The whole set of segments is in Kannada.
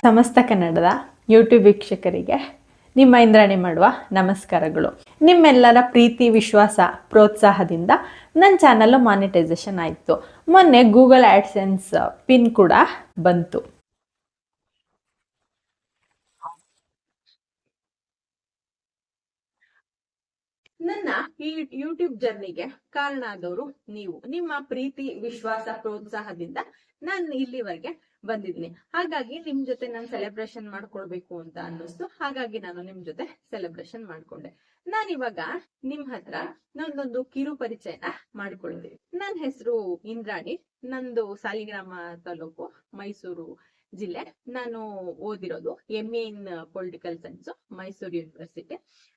ಸಮಸ್ತ ಕನ್ನಡದ ಯೂಟ್ಯೂಬ್ ವೀಕ್ಷಕರಿಗೆ ನಿಮ್ಮ ಇಂದ್ರಾಣಿ ಮಾಡುವ ನಮಸ್ಕಾರಗಳು. ನಿಮ್ಮೆಲ್ಲರ ಪ್ರೀತಿ, ವಿಶ್ವಾಸ, ಪ್ರೋತ್ಸಾಹದಿಂದ ನನ್ನ ಚಾನಲ್ ಮಾನಿಟೈಸೇಷನ್ ಆಯಿತು. ಮೊನ್ನೆ ಗೂಗಲ್ ಆಡ್ಸೆನ್ಸ್ ಪಿನ್ ಕೂಡ ಬಂತು. ನನ್ನ ಈ ಯೂಟ್ಯೂಬ್ ಜರ್ನಿಗೆ ಕಾರಣ ಆದವರು ನೀವು. ನಿಮ್ಮ ಪ್ರೀತಿ, ವಿಶ್ವಾಸ, ಪ್ರೋತ್ಸಾಹದಿಂದ ನಾನು ಇಲ್ಲಿವರೆಗೆ ಬಂದಿದ್ದೀನಿ. ಹಾಗಾಗಿ ನಿಮ್ ಜೊತೆ ನಾನು ಸೆಲೆಬ್ರೇಷನ್ ಮಾಡ್ಕೊಳ್ಬೇಕು ಅಂತ ಅನ್ನಿಸ್ತು. ಹಾಗಾಗಿ ನಾನು ನಿಮ್ ಜೊತೆ ಸೆಲೆಬ್ರೇಷನ್ ಮಾಡ್ಕೊಂಡೆ. ನಾನಿವಾಗ ನಿಮ್ ಹತ್ರ ನಂದೊಂದು ಕಿರು ಪರಿಚಯನ ಮಾಡ್ಕೊಳ್ತೀನಿ. ನನ್ನ ಹೆಸರು ಇಂದ್ರಾಣಿ. ನಂದು ಸಾಲಿಗ್ರಾಮ ತಾಲೂಕು, ಮೈಸೂರು ಜಿಲ್ಲೆ. ನಾನು ಓದಿರೋದು MA in political science, Mysuru university.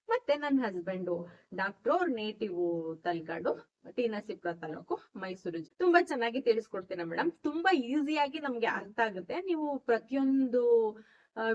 ಮತ್ತೆ ನನ್ನ ಹಸ್ಬೆಂಡು ಡಾಕ್ಟ್ರು. ಅವ್ರ ನೇಟಿವ್ ತಲಕಾಡು, ಟಿ ನರಸೀಪುರ ತಾಲೂಕು, ಮೈಸೂರು. ತುಂಬಾ ಚೆನ್ನಾಗಿ ತಿಳಿಸ್ಕೊಡ್ತೀನಿ ಮೇಡಮ್. ತುಂಬಾ ಈಸಿಯಾಗಿ ನಮ್ಗೆ ಅರ್ಥ ಆಗುತ್ತೆ. ನೀವು ಪ್ರತಿಯೊಂದು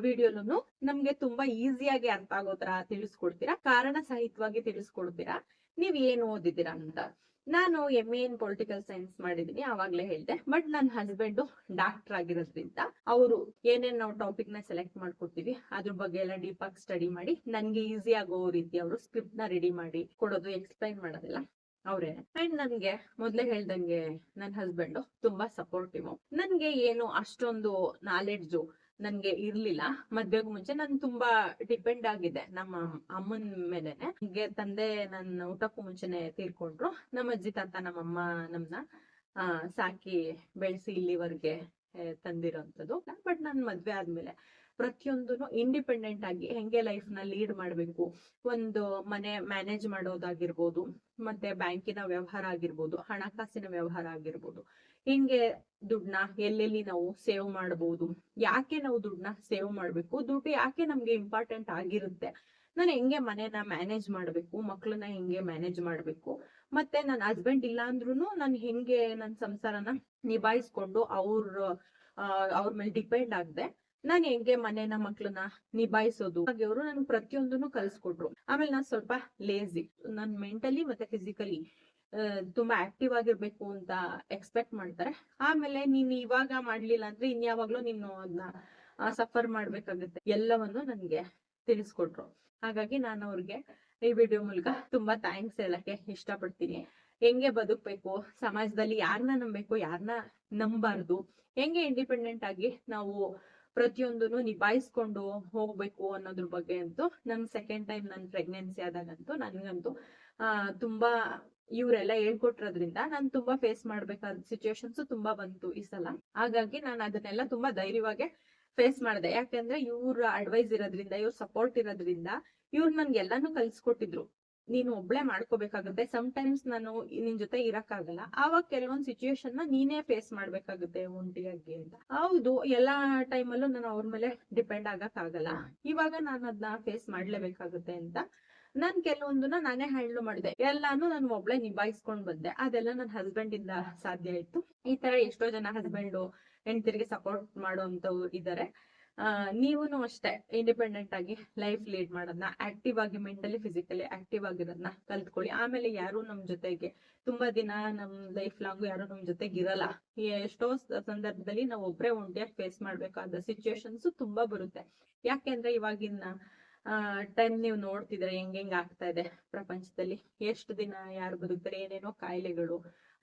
ವಿಡಿಯೋನು ನಮ್ಗೆ ತುಂಬಾ ಈಸಿಯಾಗಿ ಅರ್ಥ ಆಗೋ ತರ ತಿಳಿಸ್ಕೊಡ್ತೀರಾ, ಕಾರಣ ಸಹಿತವಾಗಿ ತಿಳಿಸ್ಕೊಡ್ತೀರಾ ನೀವ್ ಏನು ಓದಿದ್ದೀರಾ ಅಂತ. ನಾನು MA ಇನ್ ಪೊಲಿಟಿಕಲ್ ಸೈನ್ಸ್ ಮಾಡಿದೀನಿ, ಅವಾಗ್ಲೇ ಹೇಳ್ದೆ. ಬಟ್ ನನ್ನ ಹಸ್ಬೆಂಡ್ ಡಾಕ್ಟರ್ ಆಗಿರೋದ್ರಿಂದ ಅವರು ಏನೇನ್ ನಾವು ಟಾಪಿಕ್ ನ ಸೆಲೆಕ್ಟ್ ಮಾಡ್ಕೊಡ್ತೀವಿ ಅದ್ರ ಬಗ್ಗೆ ಎಲ್ಲ ಡೀಪ್ ಆಗಿ ಸ್ಟಡಿ ಮಾಡಿ ನನ್ಗೆ ಈಸಿ ಆಗೋ ರೀತಿ ಅವರು ಸ್ಕ್ರಿಪ್ಟ್ ನ ರೆಡಿ ಮಾಡಿ ಕೊಡೋದು, ಎಕ್ಸ್ಪ್ಲೈನ್ ಮಾಡೋದೆಲ್ಲ ಅವ್ರೆ. ಅಂಡ್ ನನ್ಗೆ ಮೊದ್ಲೇ ಹೇಳ್ದಂಗೆ ನನ್ನ ಹಸ್ಬೆಂಡ್ ತುಂಬಾ ಸಪೋರ್ಟಿವ್. ನನ್ಗೆ ಏನು ಅಷ್ಟೊಂದು ನಾಲೆಡ್ಜು ನನ್ಗೆ ಇರ್ಲಿಲ್ಲ. ಮದ್ವೆಗೂ ಮುಂಚೆ ನಾನು ತುಂಬಾ ಡಿಪೆಂಡ್ ಆಗಿದ್ದೆ ನಮ್ಮ ಅಮ್ಮನ ಮೇಲೆನೆ. ನನ್ಗೆ ತಂದೆ ನನ್ನ ಊಟಕ್ಕೂ ಮುಂಚೆನೆ ತೀರ್ಕೊಂಡ್ರು. ನಮ್ಮ ಅಜ್ಜಿ ತಾತ ನಮ್ಮಮ್ಮ ನಮ್ನ ಸಾಕಿ ಬೆಳೆಸಿ ಇಲ್ಲಿವರೆಗೆ ತಂದಿರೋಂಥದ್ದು. ಬಟ್ ನನ್ ಮದ್ವೆ ಆದ್ಮೇಲೆ ಪ್ರತಿಯೊಂದನು ಇಂಡಿಪೆಂಡೆಂಟ್ ಆಗಿ ಹೆಂಗೆ ಲೈಫ್ ನ ಲೀಡ್ ಮಾಡ್ಬೇಕು, ಒಂದು ಮನೆ ಮ್ಯಾನೇಜ್ ಮಾಡೋದಾಗಿರ್ಬೋದು, ಮತ್ತೆ ಬ್ಯಾಂಕಿನ ವ್ಯವಹಾರ ಆಗಿರ್ಬೋದು, ಹಣಕಾಸಿನ ವ್ಯವಹಾರ ಆಗಿರ್ಬೋದು, ಹಿಂಗೆ ದುಡ್ಡನ್ನ ಎಲ್ಲೆಲ್ಲಿ ನಾವು ಸೇವ್ ಮಾಡಬಹುದು, ಯಾಕೆ ನಾವು ದುಡ್ಡನ್ನ ಸೇವ್ ಮಾಡ್ಬೇಕು, ದುಡ್ಡು ಯಾಕೆ ನಮ್ಗೆ ಇಂಪಾರ್ಟೆಂಟ್ ಆಗಿರುತ್ತೆ, ನಾನು ಹೆಂಗೆ ಮನೆನ ಮ್ಯಾನೇಜ್ ಮಾಡ್ಬೇಕು, ಮಕ್ಳನ್ನ ಹೆಂಗೆ ಮ್ಯಾನೇಜ್ ಮಾಡ್ಬೇಕು, ಮತ್ತೆ ನನ್ನ ಹಸ್ಬೆಂಡ್ ಇಲ್ಲ ಅಂದ್ರೂ ನಾನು ಹೆಂಗೆ ನನ್ನ ಸಂಸಾರನ ನಿಭಾಯಿಸ್ಕೊಂಡು ಅವ್ರ ಮೇಲೆ ಡಿಪೆಂಡ್ ಆಗದೆ ನಾನು ಹೆಂಗೆ ಮನೆನ ಮಕ್ಳನ್ನ ನಿಭಾಯಿಸೋದು, ಹಾಗೆ ಅವರು ನನ್ಗೆ ಪ್ರತಿಯೊಂದನ್ನು ಕಲ್ಸ್ಕೊಟ್ರು. ಆಮೇಲೆ ನಾನು ಸ್ವಲ್ಪ ಲೇಜಿ, ನಾನು ಮೆಂಟಲಿ ಮತ್ತೆ ಫಿಸಿಕಲಿ ತುಂಬಾ ಆಕ್ಟಿವ್ ಆಗಿರ್ಬೇಕು ಅಂತ ಎಕ್ಸ್ಪೆಕ್ಟ್ ಮಾಡ್ತಾರೆ. ಆಮೇಲೆ ನೀನ್ ಇವಾಗ ಮಾಡ್ಲಿಲ್ಲ ಅಂದ್ರೆ ಇನ್ಯಾವಾಗ್ಲೂ ನೀನು ಅದನ್ನ ಸಫರ್ ಮಾಡ್ಬೇಕಾಗುತ್ತೆ, ಎಲ್ಲವನ್ನು ನನ್ಗೆ ತಿಳಿಸ್ಕೊಟ್ರು. ಹಾಗಾಗಿ ನಾನು ಅವ್ರಿಗೆ ಈ ವಿಡಿಯೋ ಮೂಲಕ ತುಂಬಾ ಥ್ಯಾಂಕ್ಸ್ ಹೇಳಕ್ಕೆ ಇಷ್ಟಪಡ್ತೀನಿ. ಹೆಂಗೆ ಬದುಕ್ಬೇಕು, ಸಮಾಜದಲ್ಲಿ ಯಾರನ್ನ ನಂಬೇಕು, ಯಾರನ್ನ ನಂಬಾರ್ದು, ಹೆಂಗೆ ಇಂಡಿಪೆಂಡೆಂಟ್ ಆಗಿ ನಾವು ಪ್ರತಿಯೊಂದನ್ನು ನಿಭಾಯಿಸ್ಕೊಂಡು ಹೋಗ್ಬೇಕು ಅನ್ನೋದ್ರ ಬಗ್ಗೆ ಅಂತೂ ನನ್ ಸೆಕೆಂಡ್ ಟೈಮ್ ನನ್ ಪ್ರೆಗ್ನೆನ್ಸಿ ಆದಾಗಂತೂ ನನ್ಗಂತೂ ತುಂಬಾ ಇವರೆಲ್ಲ ಹೇಳ್ಕೊಟ್ಟಿರೋದ್ರಿಂದ ನಾನು ತುಂಬಾ ಫೇಸ್ ಮಾಡ್ಬೇಕಾದ ಸಿಚುವೇಶನ್ಸ್ ತುಂಬಾ ಬಂತು ಈ ಸಲ. ಹಾಗಾಗಿ ನಾನು ಅದನ್ನೆಲ್ಲ ತುಂಬಾ ಧೈರ್ಯವಾಗಿ ಫೇಸ್ ಮಾಡಿದೆ. ಯಾಕಂದ್ರೆ ಇವ್ರ ಅಡ್ವೈಸ್ ಇರೋದ್ರಿಂದ, ಇವ್ರ ಸಪೋರ್ಟ್ ಇರೋದ್ರಿಂದ, ಇವ್ರು ನನ್ಗೆ ಎಲ್ಲಾನು ಕಲ್ಸ್ಕೊಟ್ಟಿದ್ರು. ನೀನು ಒಬ್ಳೆ ಮಾಡ್ಕೋಬೇಕಾಗುತ್ತೆ, ಟೈಮ್ಸ್ ನಾನು ನಿನ್ ಜೊತೆ ಇರಕ್ಕಾಗಲ್ಲ, ಆವಾಗ ಕೆಲವೊಂದ್ ಸಿಚುವೇಶನ್ ನ ನೀನೇ ಫೇಸ್ ಮಾಡ್ಬೇಕಾಗುತ್ತೆ ಒಂಟಿಯಾಗಿ ಅಂತ. ಹೌದು, ಎಲ್ಲಾ ಟೈಮಲ್ಲೂ ನಾನು ಅವ್ರ ಮೇಲೆ ಡಿಪೆಂಡ್ ಆಗಕ್ ಆಗಲ್ಲ, ಇವಾಗ ನಾನು ಅದನ್ನ ಫೇಸ್ ಮಾಡ್ಲೇಬೇಕಾಗುತ್ತೆ ಅಂತ ನಾನ್ ಕೆಲವೊಂದನ್ನ ನಾನೇ ಹ್ಯಾಂಡಲ್ ಮಾಡಿದೆ. ಎಲ್ಲಾನು ನಾನು ಒಬ್ಳೆ ನಿಭಾಯಿಸ್ಕೊಂಡ್ ಬಂದೆ. ಅದೆಲ್ಲ ನನ್ನ ಹಸ್ಬೆಂಡ್ ಇಂದ ಸಾಧ್ಯ ಆಯ್ತು. ಈ ತರ ಎಷ್ಟೋ ಜನ ಹಸ್ಬೆಂಡ್ ಹೆಂಡತಿರಿಗೆ ಸಪೋರ್ಟ್ ಮಾಡುವಂತವ್ರು ಇದ್ದಾರೆ. ನೀವುನು ಅಷ್ಟೇ ಇಂಡಿಪೆಂಡೆಂಟ್ ಆಗಿ ಲೈಫ್ ಲೀಡ್ ಮಾಡೋದನ್ನ, ಆಕ್ಟಿವ್ ಆಗಿ ಮೆಂಟಲಿ ಫಿಸಿಕಲಿ ಆಕ್ಟಿವ್ ಆಗಿರೋದನ್ನ ಕಲ್ತ್ಕೊಳ್ಳಿ. ಆಮೇಲೆ ಯಾರು ನಮ್ ಜೊತೆಗೆ ತುಂಬಾ ದಿನ ನಮ್ ಲೈಫ್ ಲಾಂಗ್ ಯಾರು ನಮ್ ಜೊತೆಗೆ ಇರಲ್ಲ. ಎಷ್ಟೋ ಸಂದರ್ಭದಲ್ಲಿ ನಾವು ಒಬ್ರೇ ಒಂಟಿಯಾಗಿ ಫೇಸ್ ಮಾಡ್ಬೇಕಾದ ಸಿಚುವೇಶನ್ಸ್ ತುಂಬಾ ಬರುತ್ತೆ. ಯಾಕೆಂದ್ರೆ ಇವಾಗಿನ ಟೈಮ್ ನೀವು ನೋಡ್ತಿದ್ರೆ ಹೆಂಗ್ ಆಗ್ತಾ ಇದೆ ಪ್ರಪಂಚದಲ್ಲಿ. ಎಷ್ಟು ದಿನ ಯಾರು ಬದುಕ್ತಾರೆ, ಏನೇನೋ ಕಾಯಿಲೆಗಳು,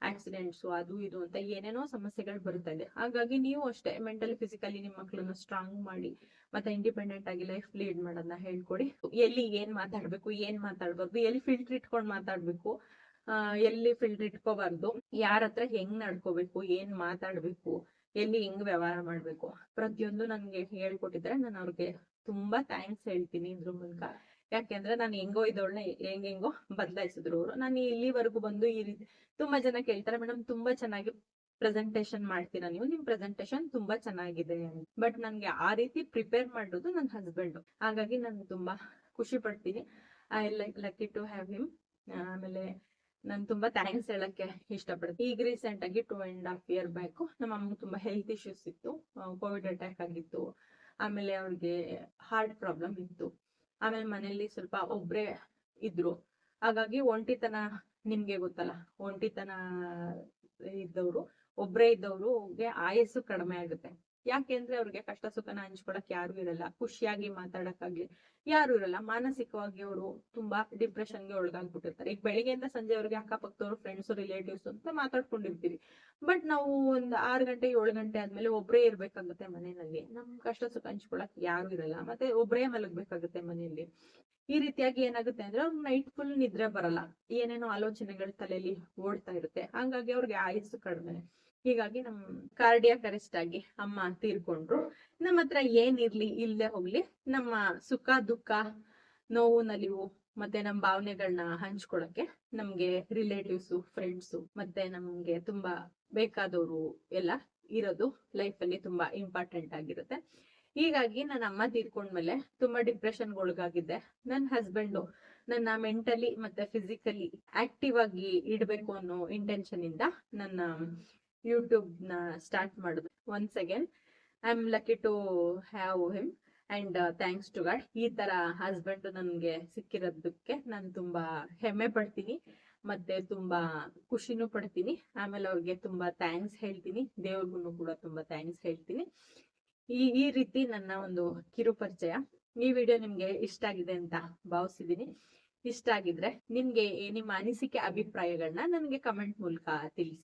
ಆಕ್ಸಿಡೆಂಟ್ಸ್, ಅದು ಇದು ಅಂತ ಏನೇನೋ ಸಮಸ್ಯೆಗಳು ಬರ್ತಾ ಇದೆ. ಹಾಗಾಗಿ ನೀವು ಅಷ್ಟೇ ಮೆಂಟಲಿ ಫಿಸಿಕಲಿ ನಿಮ್ ಮಕ್ಳನ್ನ ಸ್ಟ್ರಾಂಗ್ ಮಾಡಿ ಮತ್ತೆ ಇಂಡಿಪೆಂಡೆಂಟ್ ಆಗಿ ಲೈಫ್ ಲೀಡ್ ಮಾಡೋದನ್ನ ಹೇಳ್ಕೊಡಿ. ಎಲ್ಲಿ ಏನ್ ಮಾತಾಡ್ಬೇಕು, ಏನ್ ಮಾತಾಡ್ಬಾರ್ದು, ಎಲ್ಲಿ ಫಿಲ್ಟರ್ ಇಟ್ಕೊಂಡ್ ಮಾತಾಡ್ಬೇಕು, ಎಲ್ಲಿ ಫಿಲ್ಟರ್ ಇಟ್ಕೋಬಾರ್ದು, ಯಾರ ಹತ್ರ ಹೆಂಗ್ ನಡ್ಕೋಬೇಕು, ಏನ್ ಮಾತಾಡ್ಬೇಕು, ಎಲ್ಲಿ ಹೆಂಗ್ ವ್ಯವಹಾರ ಮಾಡ್ಬೇಕು, ಪ್ರತಿಯೊಂದು ನನ್ಗೆ ಹೇಳ್ಕೊಟ್ಟಿದ್ರೆ ನಾನು ಅವ್ರಿಗೆ ತುಂಬಾ ಥ್ಯಾಂಕ್ಸ್ ಹೇಳ್ತೀನಿ ಇದ್ರ ಮೂಲಕ. ಯಾಕೆಂದ್ರೆ ನಾನು ಹೆಂಗೋ ಇದ್ದವಳನ್ನ ಹೆಂಗೆಂಗೋ ಬದಲಾಯಿಸಿದ್ರು ಅವರು. ನಾನು ಇಲ್ಲಿವರೆಗೂ ಬಂದು ಈ ರೀತಿ ತುಂಬಾ ಜನ ಕೇಳ್ತಾರೆ, ಮೇಡಮ್ ತುಂಬಾ ಚೆನ್ನಾಗಿ ಪ್ರೆಸೆಂಟೇಶನ್ ಮಾಡ್ತೀರಾ ನೀವು, ನಿಮ್ ಪ್ರೆಸೆಂಟೇಶನ್ ತುಂಬಾ ಚೆನ್ನಾಗಿದೆ. ಬಟ್ ನನ್ಗೆ ಆ ರೀತಿ ಪ್ರಿಪೇರ್ ಮಾಡೋದು ನನ್ನ ಹಸ್ಬೆಂಡ್. ಹಾಗಾಗಿ ನಾನು ತುಂಬಾ ಖುಷಿ ಪಡ್ತೀನಿ. I lucky to have him. ಆಮೇಲೆ ನಾನು ತುಂಬಾ ಥ್ಯಾಂಕ್ಸ್ ಹೇಳಕ್ಕೆ ಇಷ್ಟಪಡ್ತೀನಿ. ಈಗ ರೀಸೆಂಟ್ ಆಗಿ 2.5 years ಬ್ಯಾಕ್ ನಮ್ಮ ಅಮ್ಮಗೆ ತುಂಬಾ ಹೆಲ್ತ್ ಇಶ್ಯೂಸ್ ಇತ್ತು. ಕೋವಿಡ್ ಅಟ್ಯಾಕ್ ಆಗಿತ್ತು. ಆಮೇಲೆ ಅವ್ರಿಗೆ ಹಾರ್ಟ್ ಪ್ರಾಬ್ಲಮ್ ಇತ್ತು. ಆಮೇಲೆ ಮನೇಲಿ ಸ್ವಲ್ಪ ಒಬ್ರೇ ಇದ್ರು. ಹಾಗಾಗಿ ಒಂಟಿತನ, ನಿಮ್ಗೆ ಗೊತ್ತಲ್ಲ, ಒಂಟಿತನ ಇದ್ದವ್ರು, ಒಬ್ರೇ ಇದ್ದವ್ರಿಗೆ ಆಯಸ್ಸು ಕಡಿಮೆ ಆಗುತ್ತೆ. ಯಾಕೆಂದ್ರೆ ಅವ್ರಿಗೆ ಕಷ್ಟ ಸುಖನ ಹಂಚ್ಕೊಳಕ್ ಯಾರು ಇರಲ್ಲ, ಖುಷಿಯಾಗಿ ಮಾತಾಡಕ್ಕಾಗ್ಲಿ ಯಾರು ಇರಲ್ಲ. ಮಾನಸಿಕವಾಗಿ ಅವರು ತುಂಬಾ ಡಿಪ್ರೆಷನ್ಗೆ ಒಳಗಾಗ್ಬಿಟ್ಟಿರ್ತಾರೆ. ಈಗ ಬೆಳಿಗ್ಗೆಯಿಂದ ಸಂಜೆ ಅವ್ರಿಗೆ ಅಕ್ಕಪಕ್ಕದವ್ರು, ಫ್ರೆಂಡ್ಸ್, ರಿಲೇಟಿವ್ಸ್ ಅಂತ ಮಾತಾಡ್ಕೊಂಡಿರ್ತೀವಿ. ಬಟ್ ನಾವು ಒಂದ್ 6 ಗಂಟೆ 7 ಗಂಟೆ ಆದ್ಮೇಲೆ ಒಬ್ರೇ ಇರ್ಬೇಕಾಗುತ್ತೆ ಮನೆಯಲ್ಲಿ. ನಮ್ ಕಷ್ಟ ಸುಖ ಹಂಚ್ಕೊಳಕ್ ಯಾರು ಇರಲ್ಲ, ಮತ್ತೆ ಒಬ್ರೇ ಮಲಗ್ಬೇಕಾಗುತ್ತೆ ಮನೆಯಲ್ಲಿ. ಈ ರೀತಿಯಾಗಿ ಏನಾಗುತ್ತೆ ಅಂದ್ರೆ ಅವ್ರಿಗೆ ನೈಟ್ ಫುಲ್ ನಿದ್ರೆ ಬರಲ್ಲ, ಏನೇನೋ ಆಲೋಚನೆಗಳು ತಲೆಯಲ್ಲಿ ಓಡ್ತಾ ಇರುತ್ತೆ. ಹಂಗಾಗಿ ಅವ್ರಿಗೆ ಆಯುಸ್ಸು ಕಡಿಮೆ. ಹೀಗಾಗಿ ನಮ್ ಕಾರ್ಡಿಯಾಕ್ ಅರೆಸ್ಟ್ ಆಗಿ ಅಮ್ಮ ತೀರ್ಕೊಂಡ್ರು. ನಮ್ಮ ಹತ್ರ ಏನಿರ್ಲಿ ಇಲ್ಲದೆ ಹೋಗ್ಲಿ, ನಮ್ಮ ಸುಖ ದುಃಖ ನೋವು ನಲಿವು ಮತ್ತೆ ನಮ್ ಭಾವನೆಗಳನ್ನ ಹಂಚ್ಕೊಳಕ್ಕೆ ನಮ್ಗೆ ರಿಲೇಟಿವ್ಸು, ಫ್ರೆಂಡ್ಸು ಮತ್ತೆ ನಮ್ಗೆ ತುಂಬಾ ಬೇಕಾದವರು ಎಲ್ಲ ಇರೋದು ಲೈಫ್ ಅಲ್ಲಿ ತುಂಬಾ ಇಂಪಾರ್ಟೆಂಟ್ ಆಗಿರುತ್ತೆ. ಹೀಗಾಗಿ ನನ್ನ ಅಮ್ಮ ತೀರ್ಕೊಂಡ್ಮೇಲೆ ತುಂಬಾ ಡಿಪ್ರೆಷನ್ಗೆ ಒಳಗಾಗಿದ್ದೆ. ನನ್ನ ಹಸ್ಬೆಂಡು ನನ್ನ ಮೆಂಟಲಿ ಮತ್ತೆ ಫಿಸಿಕಲಿ ಆಕ್ಟಿವ್ ಆಗಿ ಇಡ್ಬೇಕು ಅನ್ನೋ ಇಂಟೆನ್ಷನ್ ಇಂದ ನನ್ನ ಯೂಟ್ಯೂಬ್ ನ ಸ್ಟಾರ್ಟ್ ಮಾಡಿದ್ರು. Once again I am lucky to have him and thanks to God. ಈ ತರ ಹಸ್ಬೆಂಡ್ ನನ್ಗೆ ಸಿಕ್ಕಿರೋದಕ್ಕೆ ನಾನು ತುಂಬಾ ಹೆಮ್ಮೆ ಪಡ್ತೀನಿ, ಮತ್ತೆ ತುಂಬಾ ಖುಷಿನೂ ಪಡ್ತೀನಿ. ಆಮೇಲೆ ಅವ್ರಿಗೆ ತುಂಬಾ ಥ್ಯಾಂಕ್ಸ್ ಹೇಳ್ತೀನಿ, ದೇವ್ರಿಗೂ ಕೂಡ ತುಂಬಾ ಥ್ಯಾಂಕ್ಸ್ ಹೇಳ್ತೀನಿ. ಈ ರೀತಿ ನನ್ನ ಒಂದು ಕಿರು ಪರಿಚಯ. ಈ ವಿಡಿಯೋ ನಿಮ್ಗೆ ಇಷ್ಟ ಆಗಿದೆ ಅಂತ ಭಾವಿಸಿದೀನಿ. ಇಷ್ಟ ಆಗಿದ್ರೆ ನಿಮ್ಗೆ ನಿಮ್ಮ ಅನಿಸಿಕೆ ಅಭಿಪ್ರಾಯಗಳನ್ನ ನನಗೆ ಕಮೆಂಟ್ ಮೂಲಕ ತಿಳಿಸಿ.